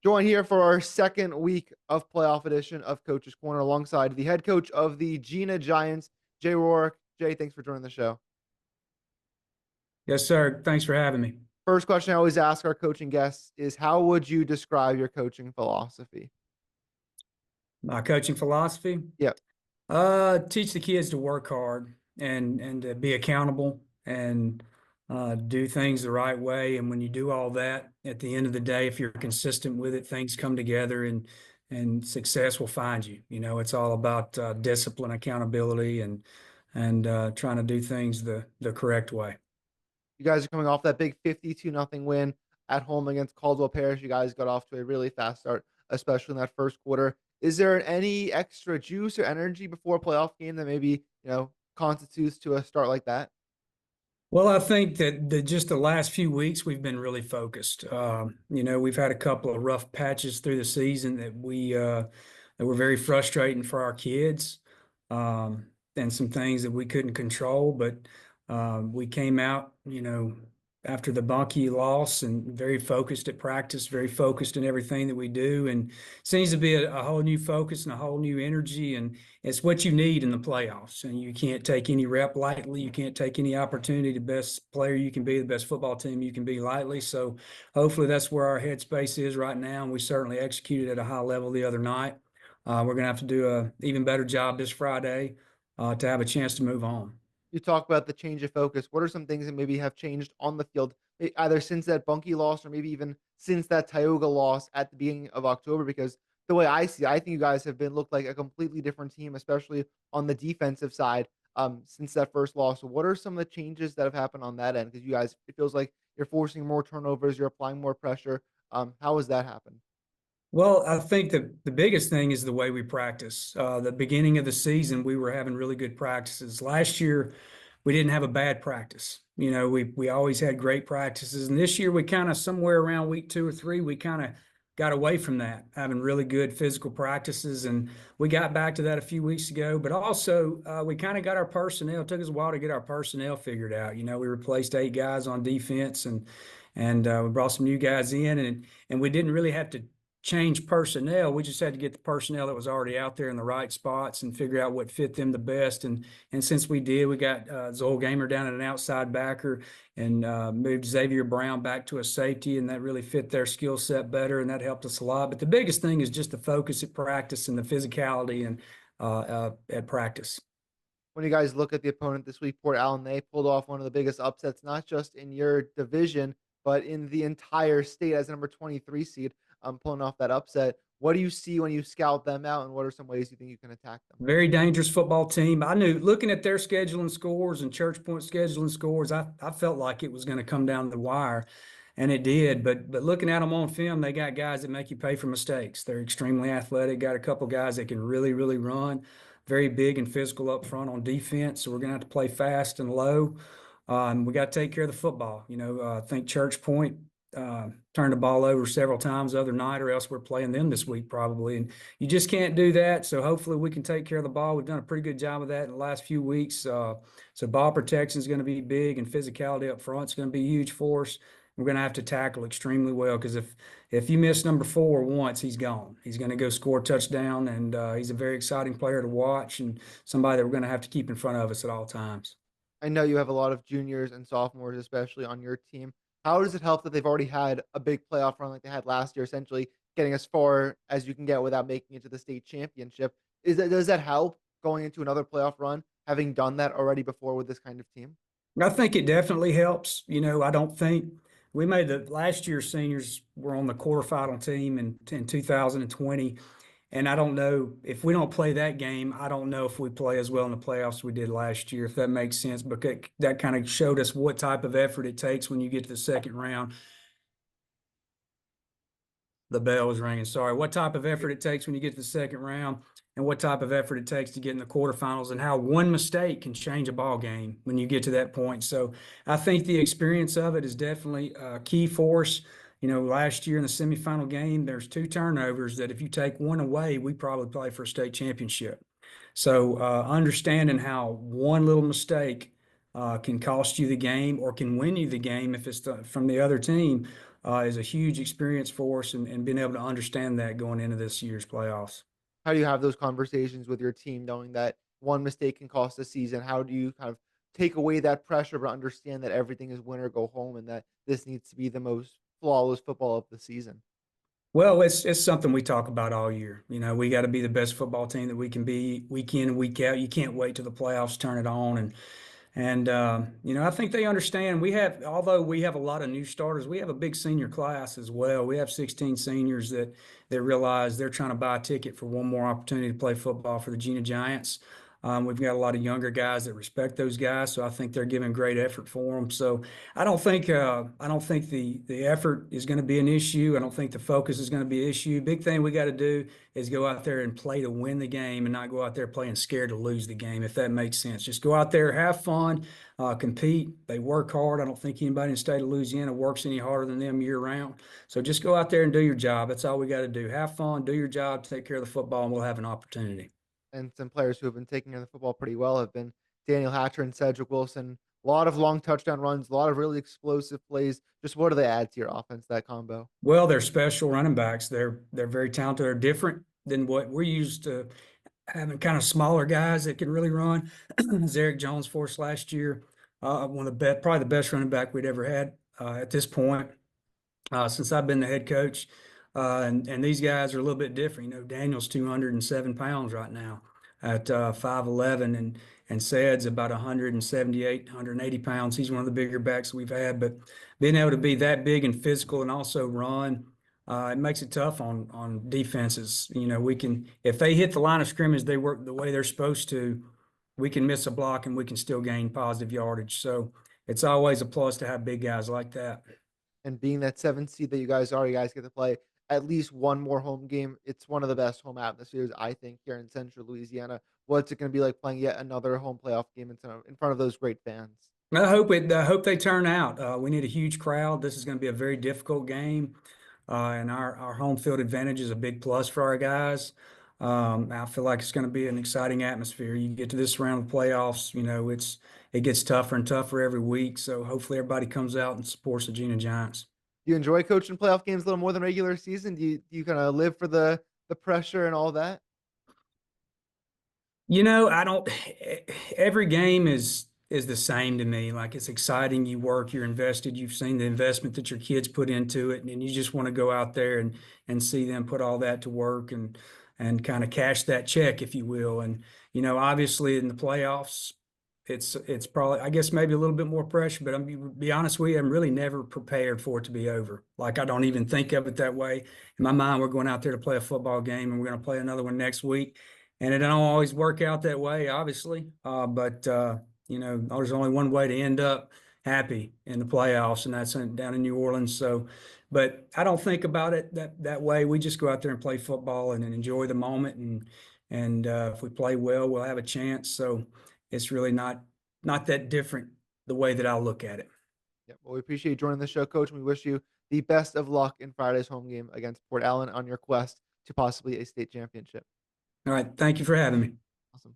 Joined here for our second week of playoff edition of Coach's Corner alongside the head coach of the Jena Giants, Jay Roark. Jay, thanks for joining the show. Yes, sir. Thanks for having me. First question I always ask our coaching guests is how would you describe your coaching philosophy? My coaching philosophy, Yep. teach the kids to work hard and to be accountable and do things the right way. And when you do all that, at the end of the day, if you're consistent with it, things come together and success will find you. You know, it's all about discipline, accountability, and trying to do things the correct way. You guys are coming off that big 52-0 win at home against Caldwell Parish. You guys got off to a really fast start, especially in that first quarter. Is there any extra juice or energy before a playoff game that maybe, constitutes to a start like that? Well, I think that just the last few weeks we've been really focused. We've had a couple of rough patches through the season that were very frustrating for our kids, and some things that we couldn't control. But we came out, after the Bunkie loss, and very focused at practice, very focused in everything that we do, and seems to be a whole new focus and a whole new energy, and it's what you need in the playoffs. And you can't take any rep lightly. You can't take any opportunity. The best player you can be, the best football team you can be lightly. So hopefully that's where our headspace is right now, and we certainly executed at a high level the other night. We're going to have to do an even better job this Friday to have a chance to move on. You talk about the change of focus. What are some things that maybe have changed on the field, either since that Bunkie loss or maybe even since that Tioga loss at the beginning of October? Because the way I see it, I think you guys have been looked like a completely different team, especially on the defensive side, since that first loss. So what are some of the changes that have happened on that end? Because you guys, it feels like you're forcing more turnovers, you're applying more pressure. How has that happened? Well, I think that the biggest thing is the way we practice. The beginning of the season, we were having really good practices. Last year, we didn't have a bad practice. You know, we always had great practices. And this year, we kind of somewhere around week 2 or 3, we kind of got away from that, having really good physical practices. And we got back to that a few weeks ago. But also, we kind of got our personnel. It took us a while to get our personnel figured out. You know, we replaced 8 guys on defense, and we brought some new guys in, and we didn't really have to change personnel. We just had to get the personnel that was already out there in the right spots and figure out what fit them the best. And since we did, we got Zoel Gamer down at an outside backer and moved Xavier Brown back to a safety, and that really fit their skill set better, and that helped us a lot. But the biggest thing is just the focus at practice and the physicality and at practice. When you guys look at the opponent this week, Port Allen, they pulled off one of the biggest upsets, not just in your division, but in the entire state as a number 23 seed, pulling off that upset. What do you see when you scout them out, and what are some ways you think you can attack them? Very dangerous football team. I knew, looking at their scheduling scores and Church Point scheduling scores, I felt like it was going to come down the wire, and it did. But looking at them on film, they got guys that make you pay for mistakes. They're extremely athletic. Got a couple guys that can really, really run. Very big and physical up front on defense. So we're going to have to play fast and low. We got to take care of the football. I think Church Point turned the ball over several times the other night, or else we're playing them this week probably. And you just can't do that. So hopefully we can take care of the ball. We've done a pretty good job of that in the last few weeks. So ball protection is going to be big, and physicality up front is going to be huge for us. We're going to have to tackle extremely well, because if you miss number 4 once, he's gone. He's going to go score a touchdown, and he's a very exciting player to watch, and somebody that we're going to have to keep in front of us at all times. I know you have a lot of juniors and sophomores, especially on your team. How does it help that they've already had a big playoff run like they had last year, essentially getting as far as you can get without making it to the state championship? Does that help going into another playoff run, having done that already before with this kind of team? I think it definitely helps. I don't think we made the last year's seniors were on the quarterfinal team in 2020. And I don't know if we don't play that game, I don't know if we play as well in the playoffs as we did last year, if that makes sense, because that kind of showed us what type of effort it takes when you get to the second round. The bell was ringing. Sorry. What type of effort it takes when you get to the second round, and what type of effort it takes to get in the quarterfinals, and how one mistake can change a ball game when you get to that point. So I think the experience of it is definitely key for us. Last year in the semifinal game, there's 2 turnovers that if you take one away, we probably play for a state championship. So understanding how one little mistake can cost you the game or can win you the game if it's from the other team, is a huge experience for us, and being able to understand that going into this year's playoffs. How do you have those conversations with your team knowing that one mistake can cost a season? How do you kind of take away that pressure, but understand that everything is win or go home and that this needs to be the most flawless football of the season? Well, it's something we talk about all year. You know, we got to be the best football team that we can be week in and week out. You can't wait till the playoffs turn it on, and you know, I think they understand. Although we have a lot of new starters, we have a big senior class as well. We have 16 seniors that realize they're trying to buy a ticket for one more opportunity to play football for the Jena Giants. We've got a lot of younger guys that respect those guys, so I think they're giving great effort for them. So I don't think the effort is going to be an issue. I don't think the focus is going to be an issue. Big thing we got to do is go out there and play to win the game and not go out there playing scared to lose the game, if that makes sense. Just go out there, have fun, compete. They work hard. I don't think anybody in the state of Louisiana works any harder than them year round. So just go out there and do your job. That's all we got to do. Have fun, do your job, take care of the football, and we'll have an opportunity. And some players who have been taking care of the football pretty well have been Daniel Hatcher and Cedric Wilson. A lot of long touchdown runs, a lot of really explosive plays. Just what do they add to your offense, that combo? Well, they're special running backs. They're very talented. They're different than what we're used to, having kind of smaller guys that can really run. Zarek Jones for us last year, one of the best, probably the best running back we'd ever had at this point since I've been the head coach. And these guys are a little bit different. You know, Daniel's 207 pounds right now at 5'11", and Sad's about 178, 180 pounds. He's one of the bigger backs we've had, but being able to be that big and physical and also run, it makes it tough on defenses. You know, we can, if they hit the line of scrimmage, they work the way they're supposed to, we can miss a block and we can still gain positive yardage. So it's always a plus to have big guys like that. And being that 7th seed that you guys get to play at least one more home game. It's one of the best home atmospheres, I think, here in Central Louisiana. What's it going to be like playing yet another home playoff game in front of those great fans? I hope they turn out. We need a huge crowd. This is going to be a very difficult game, and our home field advantage is a big plus for our guys. I feel like it's going to be an exciting atmosphere. You get to this round of playoffs, you know, it gets tougher and tougher every week. So hopefully everybody comes out and supports the Jena Giants. Do you enjoy coaching playoff games a little more than regular season? Do you kind of live for the pressure and all that? You know, I don't. Every game is the same to me. Like, it's exciting. You work, you're invested. You've seen the investment that your kids put into it, and you just want to go out there and see them put all that to work and kind of cash that check, if you will. And you know, obviously in the playoffs, it's probably, I guess, maybe a little bit more pressure. But I'm be honest with you, I'm really never prepared for it to be over. Like, I don't even think of it that way. In my mind, we're going out there to play a football game, and we're going to play another one next week, and it don't always work out that way, obviously. But you know, there's only one way to end up happy in the playoffs, and that's down in New Orleans. So, but I don't think about it that way. We just go out there and play football and enjoy the moment, and if we play well, we'll have a chance. So it's really not that different the way that I look at it. Yeah. Well, we appreciate you joining the show, Coach, and we wish you the best of luck in Friday's home game against Port Allen on your quest to possibly a state championship. All right, thank you for having me. Awesome.